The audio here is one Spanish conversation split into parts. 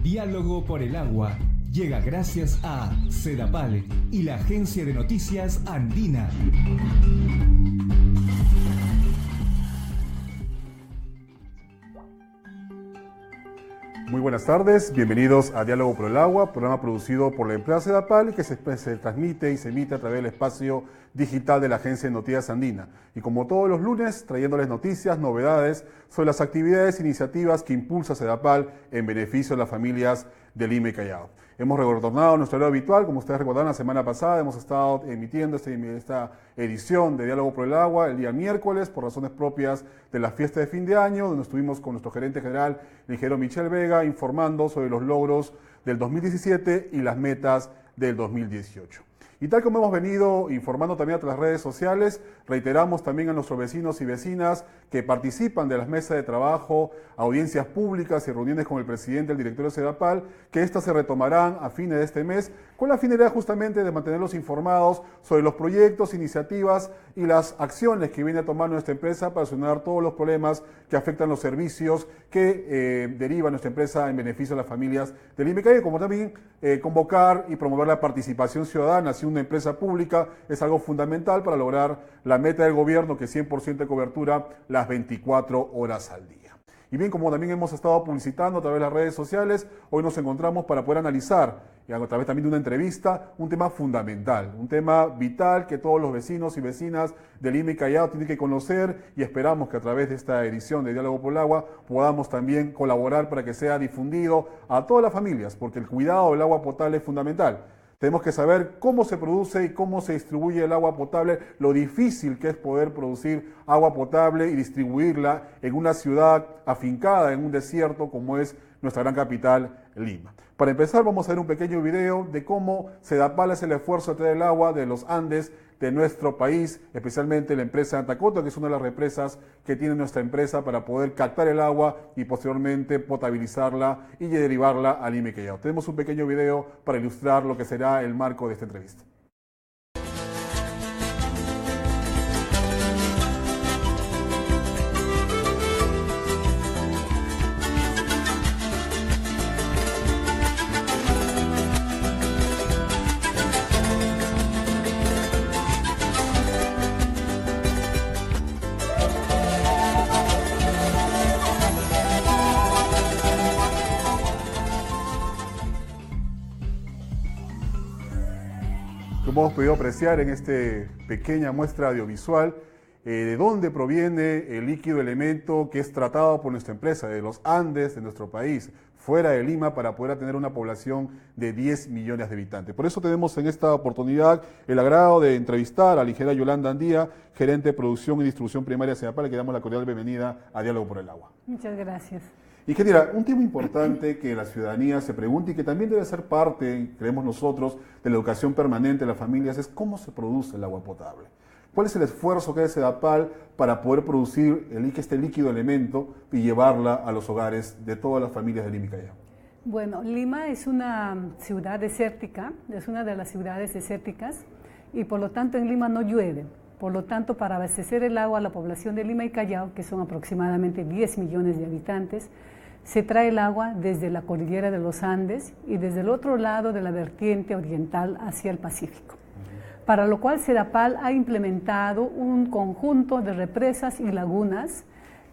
Diálogo por el agua llega gracias a Sedapal y la agencia de noticias Andina. Muy buenas tardes, bienvenidos a Diálogo por el Agua, programa producido por la empresa Sedapal y que se transmite y se emite a través del espacio digital de la Agencia de Noticias Andina. Y como todos los lunes, trayéndoles noticias, novedades sobre las actividades e iniciativas que impulsa Sedapal en beneficio de las familias de Lima y Callao. Hemos retornado a nuestro horario habitual, como ustedes recordarán, la semana pasada hemos estado emitiendo esta edición de Diálogo por el Agua el día miércoles por razones propias de la fiesta de fin de año, donde estuvimos con nuestro gerente general, el ingeniero Michel Vega, informando sobre los logros del 2017 y las metas del 2018. Y tal como hemos venido informando también a través de las redes sociales, reiteramos también a nuestros vecinos y vecinas que participan de las mesas de trabajo, audiencias públicas y reuniones con el presidente y el directorio de Sedapal, que estas se retomarán a fines de este mes, con la finalidad justamente de mantenerlos informados sobre los proyectos, iniciativas y las acciones que viene a tomar nuestra empresa para solucionar todos los problemas que afectan los servicios que deriva nuestra empresa en beneficio de las familias del Lima y Callao, como también convocar y promover la participación ciudadana. Si una empresa pública es algo fundamental para lograr la meta del gobierno, que es 100% de cobertura las 24 horas al día. Y bien, como también hemos estado publicitando a través de las redes sociales, hoy nos encontramos para poder analizar, y a través también de una entrevista, un tema fundamental, un tema vital que todos los vecinos y vecinas de Lima y Callao tienen que conocer, y esperamos que a través de esta edición de Diálogo por el Agua podamos también colaborar para que sea difundido a todas las familias, porque el cuidado del agua potable es fundamental. Tenemos que saber cómo se produce y cómo se distribuye el agua potable, lo difícil que es poder producir agua potable y distribuirla en una ciudad afincada en un desierto como es nuestra gran capital, Lima. Para empezar, vamos a ver un pequeño video de cómo Sedapal hace el esfuerzo de traer el agua de los Andes de nuestro país, especialmente la empresa Antacoto, que es una de las represas que tiene nuestra empresa para poder captar el agua y posteriormente potabilizarla y derivarla a Lima y Callao. Tenemos un pequeño video para ilustrar lo que será el marco de esta entrevista. Como hemos podido apreciar en esta pequeña muestra audiovisual, de dónde proviene el líquido elemento que es tratado por nuestra empresa, de los Andes de nuestro país, fuera de Lima, para poder tener una población de 10 millones de habitantes. Por eso tenemos en esta oportunidad el agrado de entrevistar a la ingeniera Yolanda Andía, gerente de producción y distribución primaria de Sedapal, que damos la cordial bienvenida a Diálogo por el Agua. Muchas gracias. Ingeniera, un tema importante que la ciudadanía se pregunta y que también debe ser parte, creemos nosotros, de la educación permanente de las familias es cómo se produce el agua potable. ¿Cuál es el esfuerzo que hace Sedapal para poder producir este líquido elemento y llevarla a los hogares de todas las familias de Lima y Callao? Bueno, Lima es una ciudad desértica, es una de las ciudades desérticas y por lo tanto en Lima no llueve. Por lo tanto, para abastecer el agua a la población de Lima y Callao, que son aproximadamente 10 millones de habitantes, se trae el agua desde la cordillera de los Andes y desde el otro lado de la vertiente oriental hacia el Pacífico. Para lo cual Sedapal ha implementado un conjunto de represas y lagunas,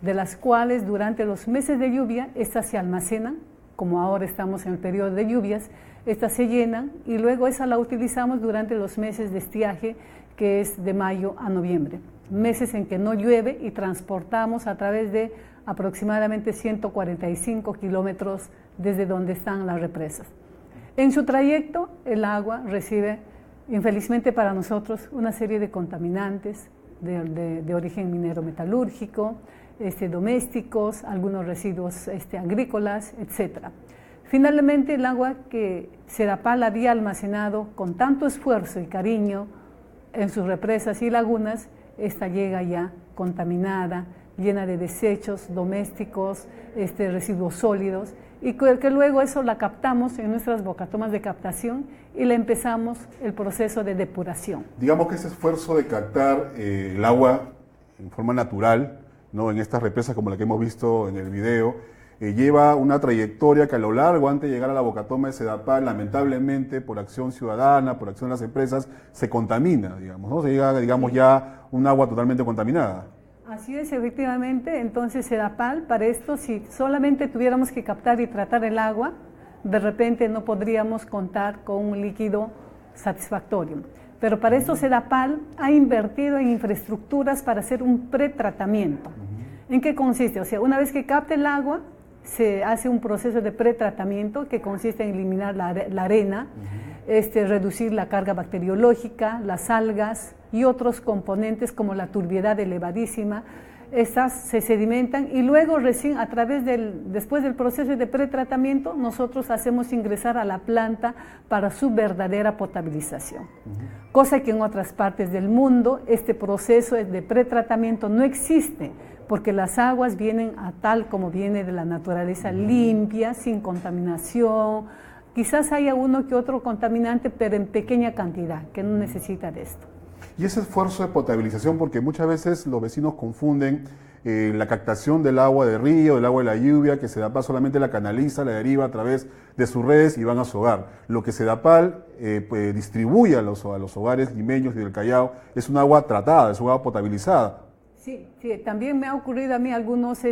de las cuales durante los meses de lluvia estas se almacenan, como ahora estamos en el periodo de lluvias, estas se llenan y luego esa la utilizamos durante los meses de estiaje, que es de mayo a noviembre, meses en que no llueve y transportamos a través de aproximadamente 145 kilómetros desde donde están las represas. En su trayecto, el agua recibe, infelizmente para nosotros, una serie de contaminantes de origen minero metalúrgico, domésticos, algunos residuos agrícolas, etc. Finalmente, el agua que Sedapal había almacenado con tanto esfuerzo y cariño en sus represas y lagunas, esta llega ya contaminada, llena de desechos domésticos, residuos sólidos, y que luego eso la captamos en nuestras bocatomas de captación y le empezamos el proceso de depuración. Digamos que ese esfuerzo de captar el agua en forma natural, ¿no?, en estas represas como la que hemos visto en el video, lleva una trayectoria que a lo largo, antes de llegar a la bocatoma de Sedapal, lamentablemente, por acción ciudadana, por acción de las empresas, se contamina, digamos, ¿no? Se llega, digamos, ya un agua totalmente contaminada. Así es, efectivamente. Entonces, Sedapal, para esto, si solamente tuviéramos que captar y tratar el agua, de repente no podríamos contar con un líquido satisfactorio. Pero para esto Sedapal ha invertido en infraestructuras para hacer un pretratamiento. ¿En qué consiste? O sea, una vez que capta el agua, se hace un proceso de pretratamiento que consiste en eliminar la arena, reducir la carga bacteriológica, las algas y otros componentes como la turbiedad elevadísima. Estas se sedimentan y luego recién después del proceso de pretratamiento nosotros hacemos ingresar a la planta para su verdadera potabilización. Cosa que en otras partes del mundo este proceso de pretratamiento no existe, porque las aguas vienen a tal como viene de la naturaleza, limpia, sin contaminación. Quizás haya uno que otro contaminante, pero en pequeña cantidad, que no necesita de esto. Y ese esfuerzo de potabilización, porque muchas veces los vecinos confunden la captación del agua de río, del agua de la lluvia, que Sedapal solamente la canaliza, la deriva a través de sus redes y van a su hogar. Lo que Sedapal pues, distribuye a los hogares limeños y del Callao es un agua tratada, es un agua potabilizada. Sí, también me ha ocurrido a mí, algunos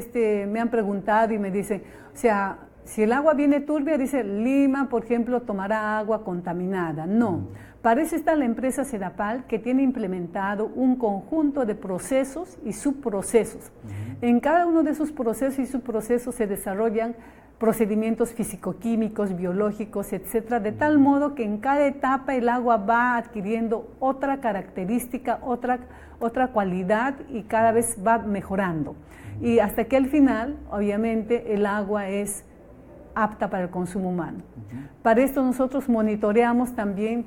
me han preguntado y me dicen, o sea, si el agua viene turbia, dice Lima, por ejemplo, tomará agua contaminada. No, para eso está la empresa Sedapal, que tiene implementado un conjunto de procesos y subprocesos. En cada uno de esos procesos y subprocesos se desarrollan procedimientos físico-químicos, biológicos, etcétera, de tal modo que en cada etapa el agua va adquiriendo otra característica, otra cualidad y cada vez va mejorando. Y hasta que al final, obviamente, el agua es apta para el consumo humano. Para esto nosotros monitoreamos también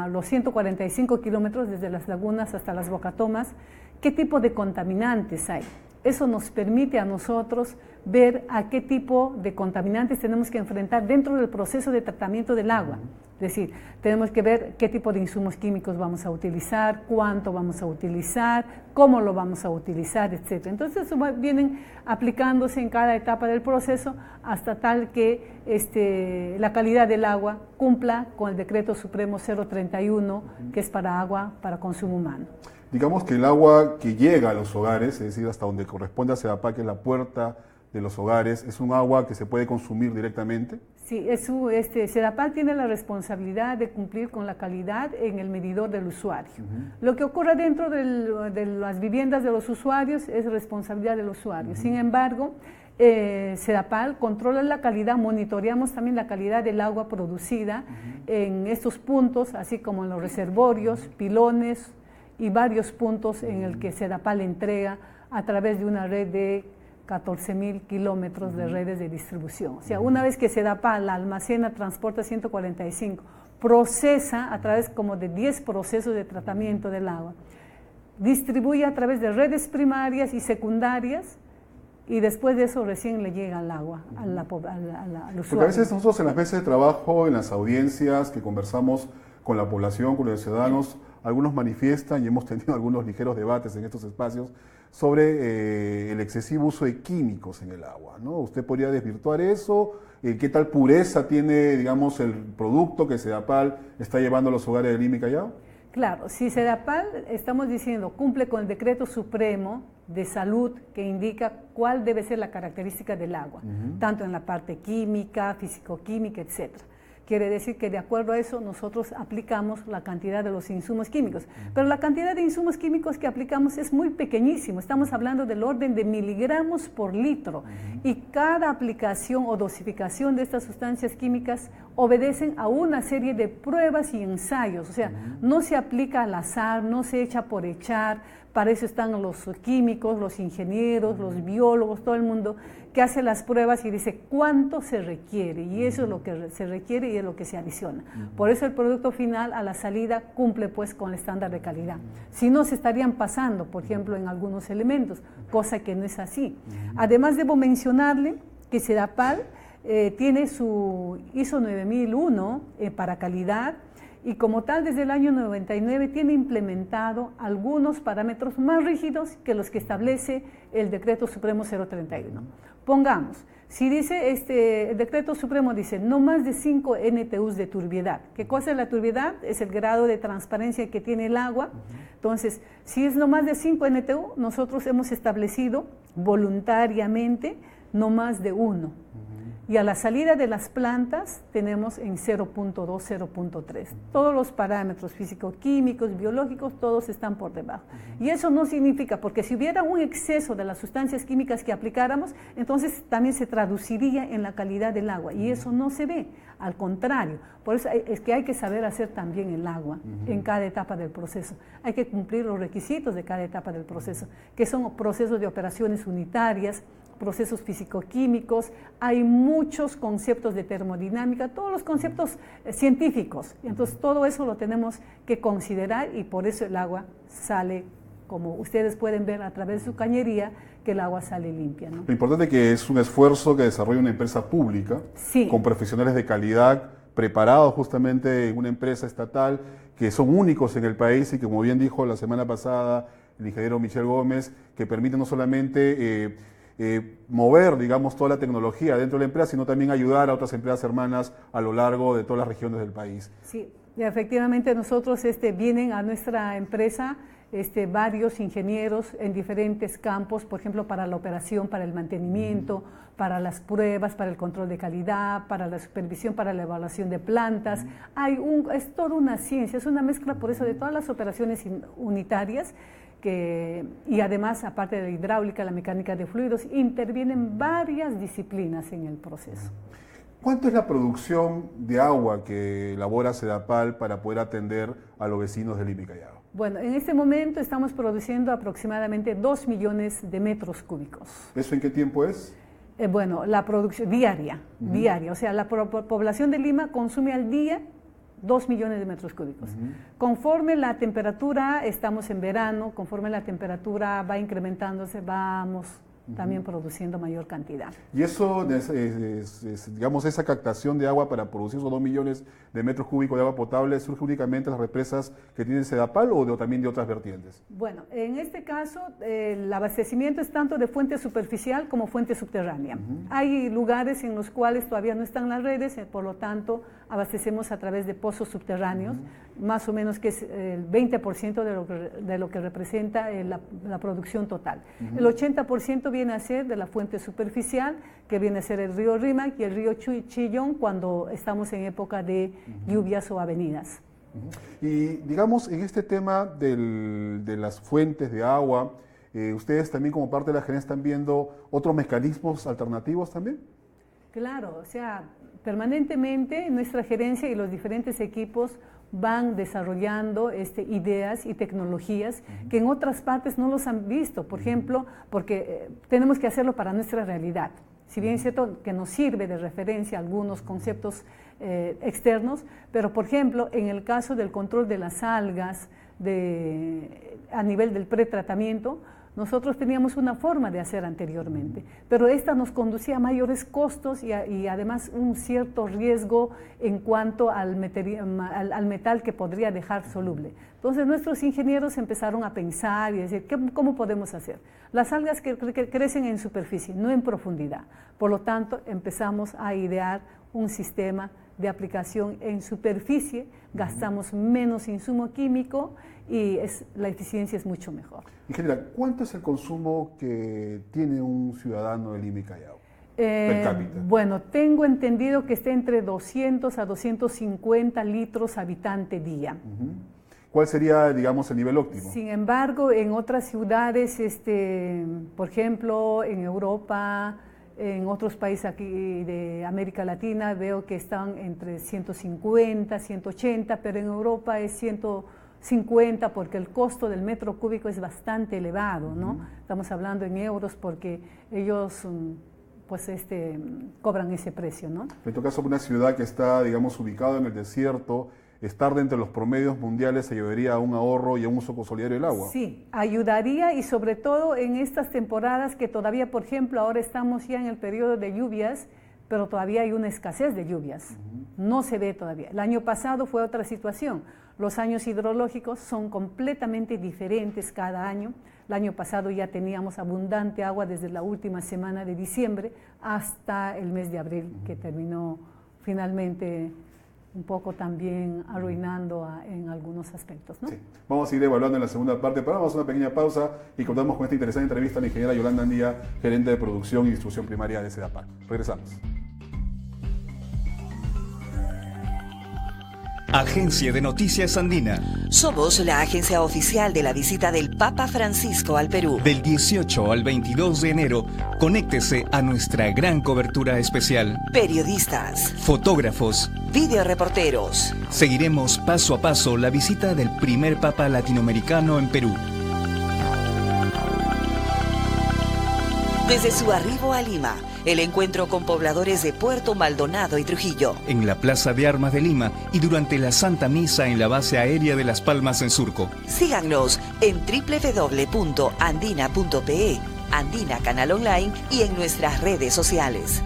los 145 kilómetros desde las lagunas hasta las bocatomas, qué tipo de contaminantes hay. Eso nos permite a nosotros ver a qué tipo de contaminantes tenemos que enfrentar dentro del proceso de tratamiento del agua. Es decir, tenemos que ver qué tipo de insumos químicos vamos a utilizar, cuánto vamos a utilizar, cómo lo vamos a utilizar, etc. Entonces vienen aplicándose en cada etapa del proceso hasta tal que la calidad del agua cumpla con el Decreto Supremo 031, que es para agua para consumo humano. Digamos que el agua que llega a los hogares, es decir, hasta donde corresponde a Sedapal, que es la puerta de los hogares, ¿es un agua que se puede consumir directamente? Sí, Sedapal tiene la responsabilidad de cumplir con la calidad en el medidor del usuario. Lo que ocurre dentro de las viviendas de los usuarios es responsabilidad del usuario. Sin embargo, Sedapal controla la calidad, monitoreamos también la calidad del agua producida en estos puntos, así como en los reservorios, pilones y varios puntos en el que Sedapal entrega a través de una red de 14.000 kilómetros de redes de distribución. O sea, una vez que Sedapal almacena, transporta 145, procesa a través como de 10 procesos de tratamiento del agua, distribuye a través de redes primarias y secundarias y después de eso recién le llega el agua al usuario. Porque a veces nosotros en las mesas de trabajo, en las audiencias que conversamos con la población, con los ciudadanos, algunos manifiestan y hemos tenido algunos ligeros debates en estos espacios sobre el excesivo uso de químicos en el agua, ¿no? ¿Usted podría desvirtuar eso? ¿Qué tal pureza tiene, digamos, el producto que Sedapal está llevando a los hogares de Lima y Callao? Claro, si Sedapal, estamos diciendo, cumple con el Decreto Supremo de Salud que indica cuál debe ser la característica del agua, tanto en la parte química, físico-química, etcétera. Quiere decir que de acuerdo a eso nosotros aplicamos la cantidad de los insumos químicos. Pero la cantidad de insumos químicos que aplicamos es muy pequeñísimo. Estamos hablando del orden de miligramos por litro. Y cada aplicación o dosificación de estas sustancias químicas obedecen a una serie de pruebas y ensayos. O sea, no se aplica al azar, no se echa por echar. Para eso están los químicos, los ingenieros, los biólogos, todo el mundo que hace las pruebas y dice cuánto se requiere, y eso es lo que se requiere y es lo que se adiciona. Por eso el producto final a la salida cumple pues con el estándar de calidad. Si no, se estarían pasando, por ejemplo, en algunos elementos, cosa que no es así. Además, debo mencionarle que Sedapal tiene su ISO 9001 para calidad, y como tal desde el año 99 tiene implementado algunos parámetros más rígidos que los que establece el Decreto Supremo 031. Pongamos, Si dice, el decreto supremo dice, no más de 5 NTUs de turbiedad. ¿Qué cosa es la turbiedad? Es el grado de transparencia que tiene el agua. Entonces, si es no más de 5 NTU, nosotros hemos establecido voluntariamente no más de 1. Y a la salida de las plantas tenemos en 0.2, 0.3. Todos los parámetros físico-químicos, biológicos, todos están por debajo. Y eso no significa, porque si hubiera un exceso de las sustancias químicas que aplicáramos, entonces también se traduciría en la calidad del agua. Y eso no se ve, al contrario. Por eso es que hay que saber hacer también el agua en cada etapa del proceso. Hay que cumplir los requisitos de cada etapa del proceso, que son procesos de operaciones unitarias, procesos físico-químicos, hay muchos conceptos de termodinámica, todos los conceptos científicos. Entonces, todo eso lo tenemos que considerar y por eso el agua sale, como ustedes pueden ver a través de su cañería, que el agua sale limpia, ¿no? Lo importante es que es un esfuerzo que desarrolla una empresa pública, sí, con profesionales de calidad, preparados justamente en una empresa estatal, que son únicos en el país y que, como bien dijo la semana pasada el ingeniero Michel Gómez, que permiten no solamente mover, digamos, toda la tecnología dentro de la empresa, sino también ayudar a otras empresas hermanas a lo largo de todas las regiones del país. Sí, efectivamente nosotros vienen a nuestra empresa varios ingenieros en diferentes campos, por ejemplo, para la operación, para el mantenimiento, para las pruebas, para el control de calidad, para la supervisión, para la evaluación de plantas. Es toda una ciencia, es una mezcla por eso de todas las operaciones unitarias, y además, aparte de la hidráulica, la mecánica de fluidos, intervienen varias disciplinas en el proceso. ¿Cuánto es la producción de agua que elabora Sedapal para poder atender a los vecinos de Lima y Callao? Bueno, en este momento estamos produciendo aproximadamente 2 millones de metros cúbicos. ¿Eso en qué tiempo es? Bueno, la producción diaria, o sea, la población de Lima consume al día 2 millones de metros cúbicos. Conforme la temperatura, estamos en verano, conforme la temperatura va incrementándose, vamos también produciendo mayor cantidad. Y eso, digamos, esa captación de agua para producir esos 2 millones de metros cúbicos de agua potable, ¿surge únicamente de las represas que tiene Sedapal o también de otras vertientes? Bueno, en este caso, el abastecimiento es tanto de fuente superficial como fuente subterránea. Hay lugares en los cuales todavía no están las redes, por lo tanto, abastecemos a través de pozos subterráneos, más o menos que es el 20% de lo que representa la producción total. El 80% viene a ser de la fuente superficial, que viene a ser el río Rímac y el río Chillón cuando estamos en época de lluvias o avenidas. Y digamos, en este tema de las fuentes de agua, ¿ustedes también como parte de la gerencia están viendo otros mecanismos alternativos también? Claro, o sea, permanentemente nuestra gerencia y los diferentes equipos van desarrollando ideas y tecnologías que en otras partes no los han visto, por ejemplo, porque tenemos que hacerlo para nuestra realidad. Si bien es cierto que nos sirve de referencia a algunos conceptos externos, pero por ejemplo, en el caso del control de las algas a nivel del pretratamiento, nosotros teníamos una forma de hacer anteriormente, pero esta nos conducía a mayores costos y además un cierto riesgo en cuanto al metal que podría dejar soluble. Entonces nuestros ingenieros empezaron a pensar y decir, ¿cómo podemos hacer? Las algas que crecen en superficie, no en profundidad. Por lo tanto, empezamos a idear un sistema de aplicación en superficie, gastamos menos insumo químico y la eficiencia es mucho mejor. Ingeniera, ¿cuánto es el consumo que tiene un ciudadano de Lima y Callao per cápita? Bueno, tengo entendido que está entre 200 a 250 litros habitante día. ¿Cuál sería, digamos, el nivel óptimo? Sin embargo, en otras ciudades, por ejemplo, en Europa, en otros países aquí de América Latina, veo que están entre 150, 180, pero en Europa es 150 porque el costo del metro cúbico es bastante elevado, ¿no? Estamos hablando en euros porque ellos pues cobran ese precio, ¿no? En todo caso, una ciudad que está, digamos, ubicada en el desierto, estar dentro de los promedios mundiales ayudaría a un ahorro y a un uso consolidario del agua. Sí, ayudaría y sobre todo en estas temporadas que todavía, por ejemplo, ahora estamos ya en el periodo de lluvias, pero todavía hay una escasez de lluvias. No se ve todavía. El año pasado fue otra situación. Los años hidrológicos son completamente diferentes cada año. El año pasado ya teníamos abundante agua desde la última semana de diciembre hasta el mes de abril, que terminó finalmente un poco también arruinando en algunos aspectos, ¿no? Sí. Vamos a ir evaluando en la segunda parte, pero vamos a una pequeña pausa y contamos con esta interesante entrevista a la ingeniera Yolanda Andía, gerente de producción y distribución primaria de SEDAPAL. Regresamos. Agencia de Noticias Andina. Somos la agencia oficial de la visita del Papa Francisco al Perú. Del 18 al 22 de enero, conéctese a nuestra gran cobertura especial. Periodistas, Fotógrafos, videoreporteros. Seguiremos paso a paso la visita del primer Papa latinoamericano en Perú. Desde su arribo a Lima, el encuentro con pobladores de Puerto Maldonado y Trujillo. En la Plaza de Armas de Lima y durante la Santa Misa en la base aérea de Las Palmas en Surco. Síganos en www.andina.pe, Andina Canal Online y en nuestras redes sociales.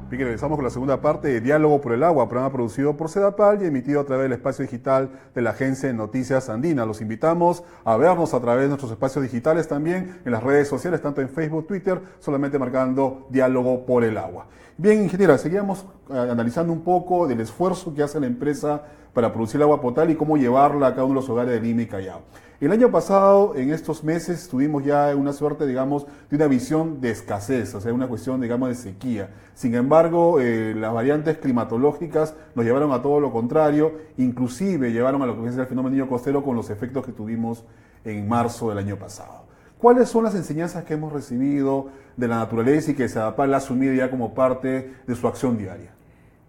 Bien, regresamos con la segunda parte de Diálogo por el Agua, programa producido por SEDAPAL y emitido a través del espacio digital de la Agencia de Noticias Andina. Los invitamos a vernos a través de nuestros espacios digitales también en las redes sociales, tanto en Facebook, Twitter, solamente marcando Diálogo por el Agua. Bien, ingeniera, seguíamos analizando un poco del esfuerzo que hace la empresa para producir agua potable y cómo llevarla a cada uno de los hogares de Lima y Callao. El año pasado, en estos meses, tuvimos ya una suerte, digamos, de una visión de escasez, o sea, una cuestión, digamos, de sequía. Sin embargo, las variantes climatológicas nos llevaron a todo lo contrario, inclusive llevaron a lo que es el fenómeno Niño costero con los efectos que tuvimos en marzo del año pasado. ¿Cuáles son las enseñanzas que hemos recibido de la naturaleza y que SEDAPAL ha asumido ya como parte de su acción diaria?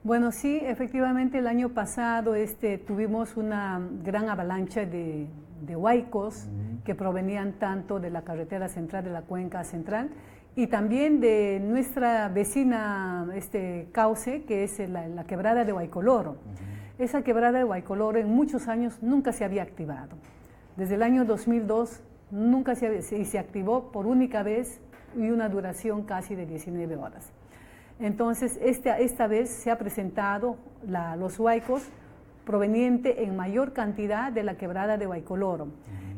Bueno, sí, efectivamente el año pasado tuvimos una gran avalancha de huaicos que provenían tanto de la carretera central, de la cuenca central, y también de nuestra vecina cauce, que es la quebrada de Huaycoloro. Esa quebrada de Huaycoloro en muchos años nunca se había activado. Desde el año 2002 nunca se activó por única vez y una duración casi de 19 horas. Entonces, esta vez se ha presentado los huaicos proveniente en mayor cantidad de la quebrada de Huaycoloro.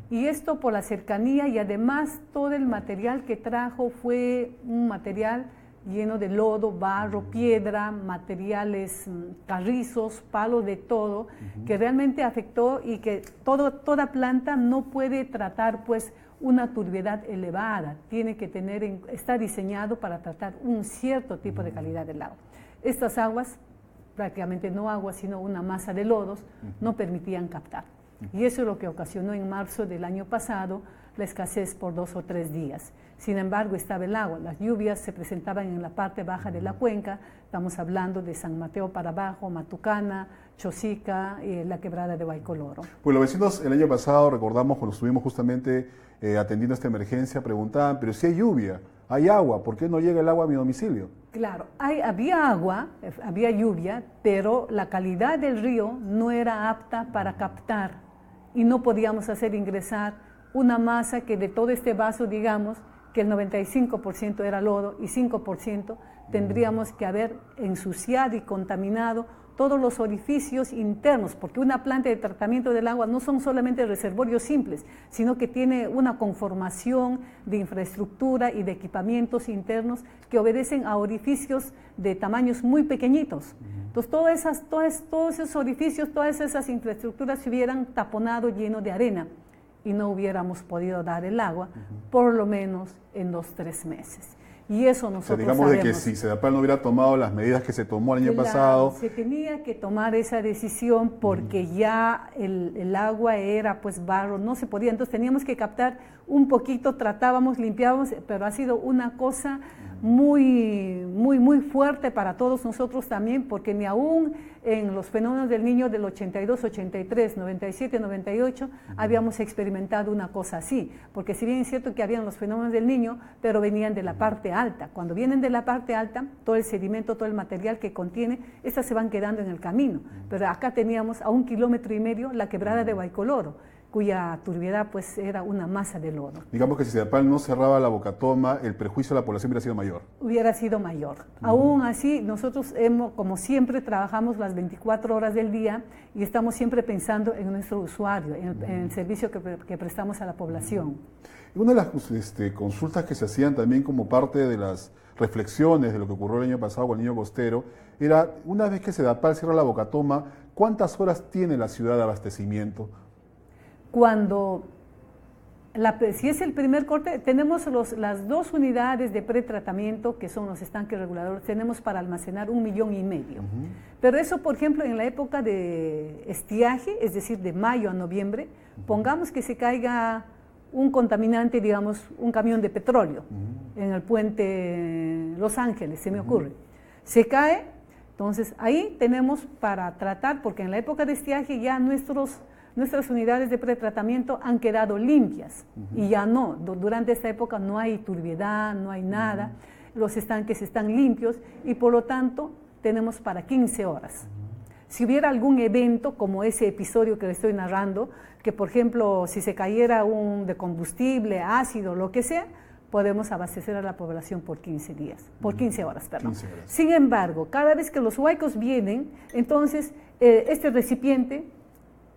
Y esto por la cercanía y además todo el material que trajo fue un material lleno de lodo, barro, piedra, materiales, carrizos, palos de todo, que realmente afectó y que toda planta no puede tratar pues una turbiedad elevada, tiene que está diseñado para tratar un cierto tipo de calidad del agua. Estas aguas, prácticamente no agua, sino una masa de lodos, no permitían captar. Y eso es lo que ocasionó en marzo del año pasado la escasez por 2 o 3 días. Sin embargo, estaba el agua, las lluvias se presentaban en la parte baja de la cuenca, estamos hablando de San Mateo para abajo, Matucana, Chosica y la quebrada de Huaycoloro. Pues los vecinos el año pasado, recordamos cuando estuvimos justamente atendiendo esta emergencia, preguntaban, pero si hay lluvia, hay agua, ¿por qué no llega el agua a mi domicilio? Claro, había agua, había lluvia, pero la calidad del río no era apta para captar y no podíamos hacer ingresar una masa que de todo este vaso, digamos, que el 95% era lodo y 5% tendríamos que haber ensuciado y contaminado todos los orificios internos, porque una planta de tratamiento del agua no son solamente reservorios simples, sino que tiene una conformación de infraestructura y de equipamientos internos que obedecen a orificios de tamaños muy pequeñitos. Entonces, todos esos orificios, todas esas infraestructuras se hubieran taponado lleno de arena y no hubiéramos podido dar el agua, por lo menos en 2 o 3 meses. Y eso nosotros digamos sabemos. De que si SEDAPAL no hubiera tomado las medidas que se tomó el año pasado. Se tenía que tomar esa decisión porque ya el agua era pues barro, no se podía, entonces teníamos que captar un poquito, tratábamos, limpiábamos, pero ha sido una cosa muy fuerte para todos nosotros también, porque ni aún en los fenómenos del Niño del 82, 83, 97, 98 habíamos experimentado una cosa así, porque si bien es cierto que habían los fenómenos del Niño, pero venían de la parte alta. Cuando vienen de la parte alta, todo el sedimento, todo el material que contiene, estas se van quedando en el camino. Pero acá teníamos a 1,5 kilómetros la quebrada de Huaycoloro, cuya turbiedad pues era una masa de lodo. Digamos que si Sedapal no cerraba la Bocatoma, el perjuicio a la población hubiera sido mayor. Hubiera sido mayor. Aún así, nosotros como siempre trabajamos las 24 horas del día y estamos siempre pensando en nuestro usuario, en el servicio que prestamos a la población. Y una de las consultas que se hacían también como parte de las reflexiones de lo que ocurrió el año pasado con el niño costero era, una vez que Sedapal cierra la Bocatoma, ¿cuántas horas tiene la ciudad de abastecimiento? Si es el primer corte, tenemos las 2 unidades de pretratamiento, que son los estanques reguladores, tenemos para almacenar 1,5 millones. Pero eso, por ejemplo, en la época de estiaje, es decir, de mayo a noviembre, pongamos que se caiga un contaminante, digamos, un camión de petróleo en el puente Los Ángeles, se me ocurre. Se cae, entonces ahí tenemos para tratar, porque en la época de estiaje ya nuestras unidades de pretratamiento han quedado limpias y ya no, durante esta época no hay turbiedad, no hay nada, los estanques están limpios y por lo tanto tenemos para 15 horas. Si hubiera algún evento como ese episodio que le estoy narrando, que por ejemplo si se cayera de combustible, ácido, lo que sea, podemos abastecer a la población por 15 horas. 15 horas. Sin embargo, cada vez que los huaicos vienen, entonces este recipiente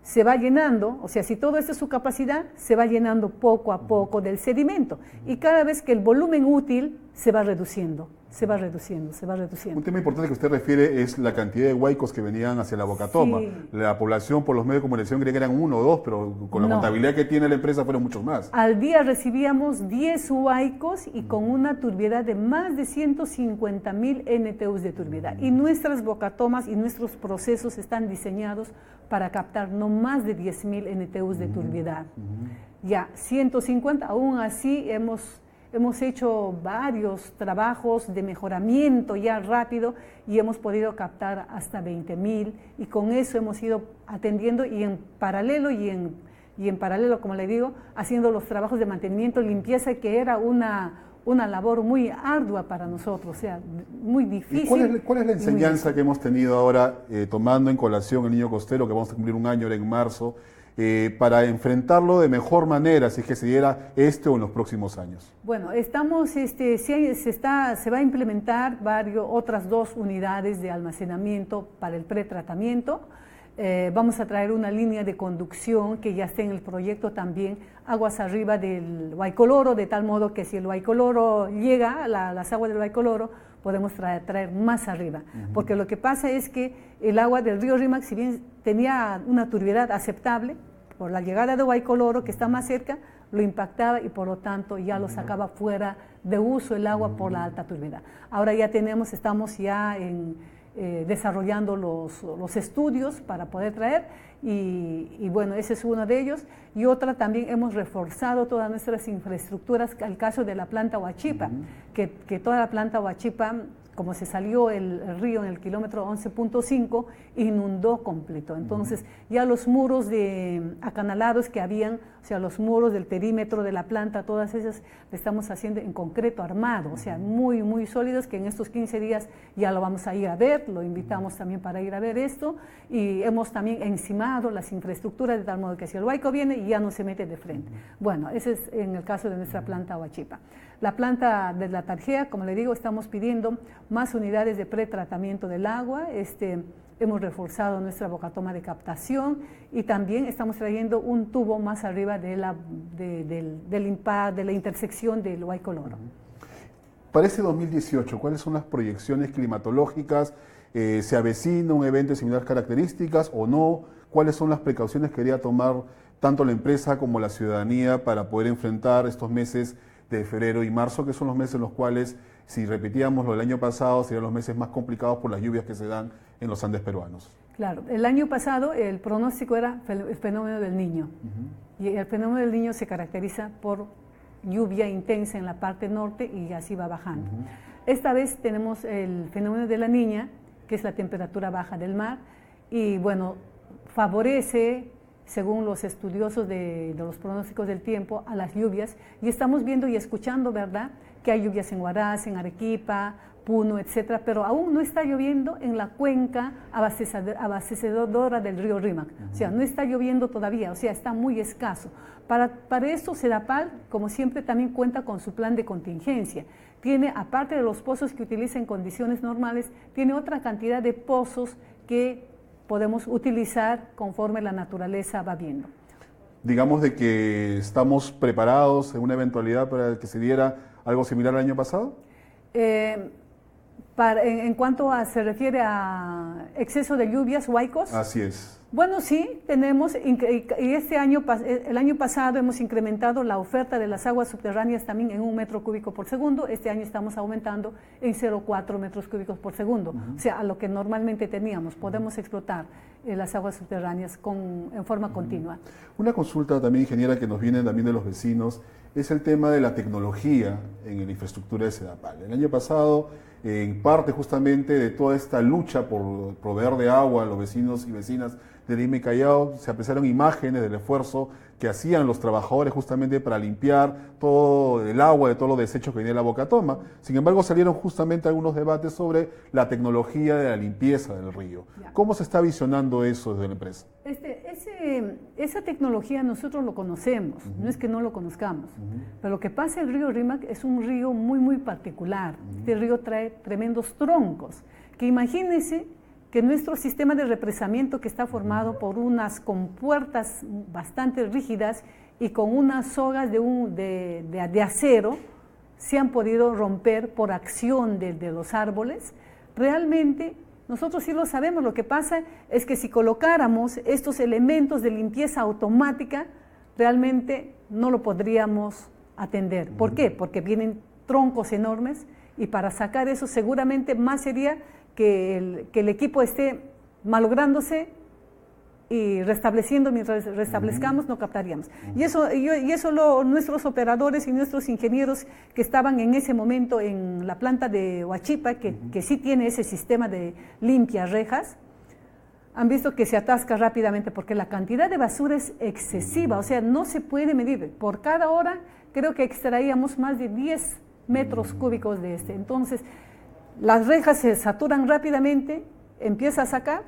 se va llenando, o sea, si todo esto es su capacidad, se va llenando poco a poco del sedimento. Y cada vez que el volumen útil se va reduciendo. Un tema importante que usted refiere es la cantidad de huaicos que venían hacia la Bocatoma. Sí. La población, por los medios de comunicación, creía que eran 1 o 2, pero con la contabilidad que tiene la empresa fueron muchos más. Al día recibíamos 10 huaicos y con una turbiedad de más de 150,000 NTUs de turbiedad. Y nuestras Bocatomas y nuestros procesos están diseñados para captar no más de 10,000 NTUs de turbiedad. Ya, 150, aún así hemos hecho varios trabajos de mejoramiento ya rápido y hemos podido captar hasta 20,000 y con eso hemos ido atendiendo y en paralelo, como le digo, haciendo los trabajos de mantenimiento, limpieza, que era una labor muy ardua para nosotros, o sea, muy difícil. ¿Y cuál es la enseñanza que hemos tenido ahora, tomando en colación el niño costero, que vamos a cumplir 1 año ahora en marzo, para enfrentarlo de mejor manera, si es que se diera o en los próximos años? Bueno, estamos, se va a implementar otras 2 unidades de almacenamiento para el pretratamiento. Vamos a traer una línea de conducción que ya está en el proyecto también, aguas arriba del Huaycoloro, de tal modo que si el Huaycoloro llega, las aguas del Huaycoloro, podemos traer más arriba. Porque lo que pasa es que el agua del río Rímac, si bien tenía una turbiedad aceptable, por la llegada de Huaycoloro, que está más cerca, lo impactaba y por lo tanto ya lo sacaba fuera de uso el agua por la alta turbiedad. Ahora ya estamos ya desarrollando los estudios para poder traer y bueno, ese es uno de ellos. Y otra, también hemos reforzado todas nuestras infraestructuras, al caso de la planta Huachipa, que toda la planta Huachipa, como se salió el río en el kilómetro 11.5, inundó completo. Entonces, ya los muros acanalados que habían, o sea, los muros del perímetro de la planta, todas esas le estamos haciendo en concreto armado, o sea, muy, muy sólidos, que en estos 15 días ya lo vamos a ir a ver, lo invitamos también para ir a ver esto, y hemos también encimado las infraestructuras de tal modo que si el huaico viene, ya no se mete de frente. Bueno, ese es en el caso de nuestra planta Huachipa. La planta de la Tarjea, como le digo, estamos pidiendo más unidades de pretratamiento del agua, hemos reforzado nuestra bocatoma de captación y también estamos trayendo un tubo más arriba de la intersección del Huaycoloro. Para este 2018, ¿cuáles son las proyecciones climatológicas? ¿Se avecina un evento de similares características o no? ¿Cuáles son las precauciones que debería tomar tanto la empresa como la ciudadanía para poder enfrentar estos meses de febrero y marzo, que son los meses en los cuales, si repetíamos lo del año pasado, serían los meses más complicados por las lluvias que se dan en los Andes peruanos? Claro, el año pasado el pronóstico era el fenómeno del Niño. Y el fenómeno del Niño se caracteriza por lluvia intensa en la parte norte y así va bajando. Esta vez tenemos el fenómeno de la Niña, que es la temperatura baja del mar, y bueno, favorece, según los estudiosos de los pronósticos del tiempo, a las lluvias, y estamos viendo y escuchando, ¿verdad?, que hay lluvias en Huaraz, en Arequipa, Puno, etcétera, pero aún no está lloviendo en la cuenca abastecedora del río Rímac. O sea, no está lloviendo todavía, o sea, está muy escaso. Para eso, Sedapal, como siempre, también cuenta con su plan de contingencia. Tiene, aparte de los pozos que utiliza en condiciones normales, tiene otra cantidad de pozos que podemos utilizar conforme la naturaleza va viendo. Digamos de que estamos preparados en una eventualidad para que se diera algo similar al año pasado. En cuanto se refiere a exceso de lluvias, huaicos. Así es. Bueno, sí, tenemos, y este año, el año pasado hemos incrementado la oferta de las aguas subterráneas también en 1 metro cúbico por segundo. Este año estamos aumentando en 0,4 metros cúbicos por segundo. O sea, a lo que normalmente teníamos, podemos explotar las aguas subterráneas en forma continua. Una consulta también, ingeniera, que nos viene también de los vecinos, es el tema de la tecnología en la infraestructura de Sedapal. El año pasado, en parte justamente de toda esta lucha por proveer de agua a los vecinos y vecinas de Lima y Callao, se apreciaron imágenes del esfuerzo que hacían los trabajadores justamente para limpiar todo el agua de todos los desechos que venía de la Bocatoma. Sin embargo, salieron justamente algunos debates sobre la tecnología de la limpieza del río. ¿Cómo se está visionando eso desde la empresa? Esa tecnología nosotros lo conocemos, no es que no lo conozcamos, pero lo que pasa el río Rímac es un río muy, muy particular. Este río trae tremendos troncos, que imagínense que nuestro sistema de represamiento, que está formado por unas compuertas bastante rígidas y con unas sogas de acero, se han podido romper por acción de los árboles. Realmente nosotros sí lo sabemos. Lo que pasa es que si colocáramos estos elementos de limpieza automática, realmente no lo podríamos atender. ¿Por qué? Porque vienen troncos enormes y para sacar eso seguramente más sería que el equipo esté malográndose y restableciendo. Mientras restablezcamos no captaríamos. Y eso nuestros operadores y nuestros ingenieros que estaban en ese momento en la planta de Huachipa, que sí tiene ese sistema de limpia rejas, han visto que se atasca rápidamente porque la cantidad de basura es excesiva, o sea, no se puede medir. Por cada hora creo que extraíamos más de 10 metros cúbicos de este. Entonces, las rejas se saturan rápidamente, empieza a sacar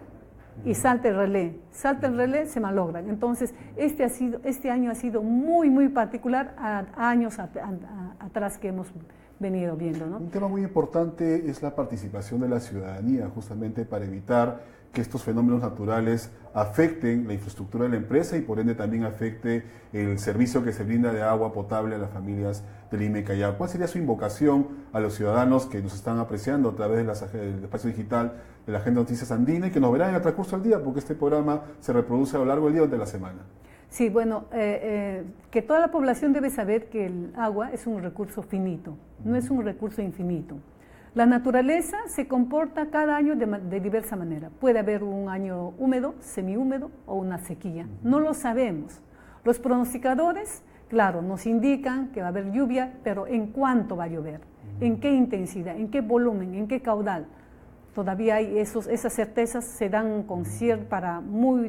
y salta el relé, se malogran. Entonces, este año ha sido muy, muy particular a años atrás que hemos venido viendo, ¿no? Un tema muy importante es la participación de la ciudadanía, justamente para evitar que estos fenómenos naturales afecten la infraestructura de la empresa y por ende también afecte el servicio que se brinda de agua potable a las familias de Lima y Callao. ¿Cuál sería su invocación a los ciudadanos que nos están apreciando a través del espacio digital de la Agenda de Noticias Andina y que nos verán en el transcurso del día, porque este programa se reproduce a lo largo del día durante la semana? Sí, bueno, que toda la población debe saber que el agua es un recurso finito, no es un recurso infinito. La naturaleza se comporta cada año de diversa manera. Puede haber un año húmedo, semihúmedo o una sequía. No lo sabemos. Los pronosticadores, claro, nos indican que va a haber lluvia, pero ¿en cuánto va a llover? ¿En qué intensidad? ¿En qué volumen? ¿En qué caudal? Todavía hay esas certezas, se dan para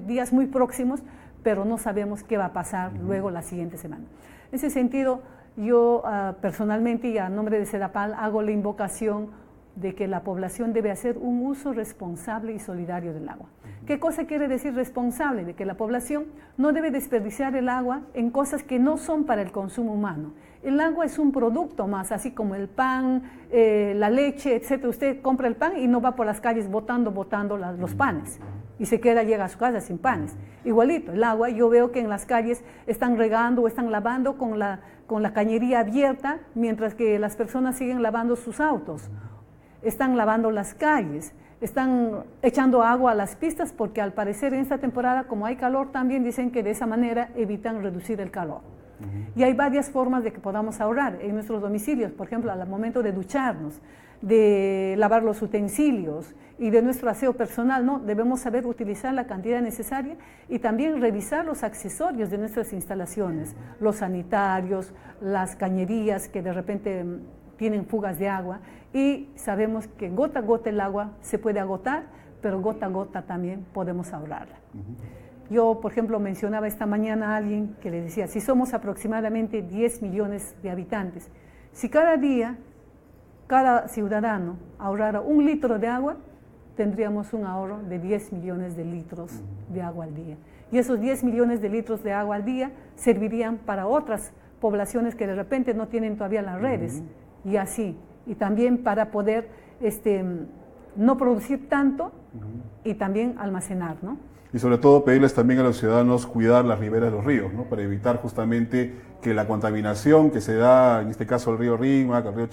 días muy próximos, pero no sabemos qué va a pasar luego la siguiente semana. En ese sentido, yo personalmente y a nombre de Sedapal hago la invocación de que la población debe hacer un uso responsable y solidario del agua. ¿Qué cosa quiere decir responsable? De que la población no debe desperdiciar el agua en cosas que no son para el consumo humano. El agua es un producto más, así como el pan, la leche, etc. Usted compra el pan y no va por las calles botando los panes y llega a su casa sin panes. Igualito, el agua, yo veo que en las calles están regando o están lavando con la cañería abierta, mientras que las personas siguen lavando sus autos. Están lavando las calles, están echando agua a las pistas, porque al parecer en esta temporada, como hay calor, también dicen que de esa manera evitan reducir el calor. Y hay varias formas de que podamos ahorrar en nuestros domicilios, por ejemplo, al momento de ducharnos, de lavar los utensilios y de nuestro aseo personal, ¿no? Debemos saber utilizar la cantidad necesaria y también revisar los accesorios de nuestras instalaciones, los sanitarios, las cañerías que de repente tienen fugas de agua, y sabemos que gota a gota el agua se puede agotar, pero gota a gota también podemos ahorrarla. Yo, por ejemplo, mencionaba esta mañana a alguien que le decía, si somos aproximadamente 10 millones de habitantes, si cada día cada ciudadano ahorrara 1 litro de agua, tendríamos un ahorro de 10 millones de litros de agua al día. Y esos 10 millones de litros de agua al día servirían para otras poblaciones que de repente no tienen todavía las redes, y así. Y también para poder no producir tanto y también almacenar, ¿no? Y sobre todo pedirles también a los ciudadanos cuidar las riberas de los ríos, ¿no? Para evitar justamente que la contaminación que se da, en este caso el río Rímac, el río